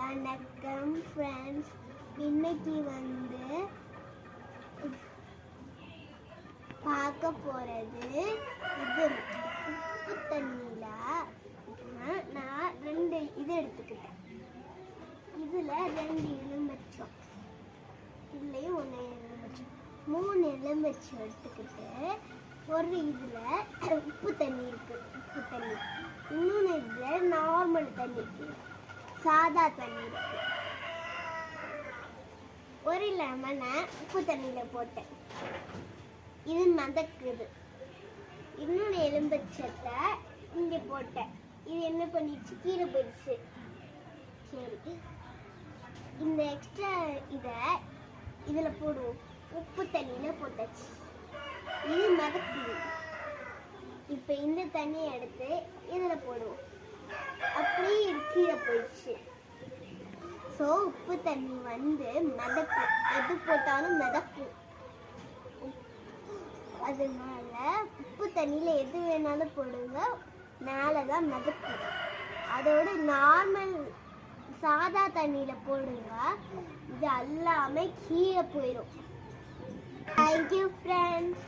வணக்கம் ஃப்ரெண்ட்ஸ். இன்னைக்கு பார்க்க போகிறது இது உப்பு தண்ணியில் நான் 2 இது எடுத்துக்கிட்டேன். இதில் 2 எலுமிச்சம், இதுலேயும் 1 எலுமிச்சம், 3 எலுமிச்சம் எடுத்துக்கிட்டு ஒரு இதில் உப்பு தண்ணி இருக்குது, உப்பு தண்ணி, இன்னொன்று இதில் நார்மல் தண்ணி, சாதா தண்ணி இருக்கு. ஒரு லெமனை உப்பு தண்ணியில் போட்டேன், இது மதக்குது. இன்னொன்று எலும்பச்சத்தை இங்கே போட்டேன், இது என்ன பண்ணிடுச்சு, கீழே போயிடுச்சு. சரி, இந்த எக்ஸ்ட்ரா இதை இதில் போடுவோம். உப்பு தண்ணியில் போட்டாச்சு, இது மதக்குது. இப்போ இந்த தண்ணியை எடுத்து இதில் போடுவோம், அப்படியே கீழே போயிடுச்சு. ஸோ உப்பு தண்ணி மிதக்கும், எது போட்டாலும் மிதக்கும். அதனால உப்பு தண்ணியில் எது வேணாலும் போடுங்க, மேலே தான் மிதக்கும். அதோட நார்மல் சாதா தண்ணியில் போடுங்க, இது எல்லாமே கீழே போயிடும். Thank you friends.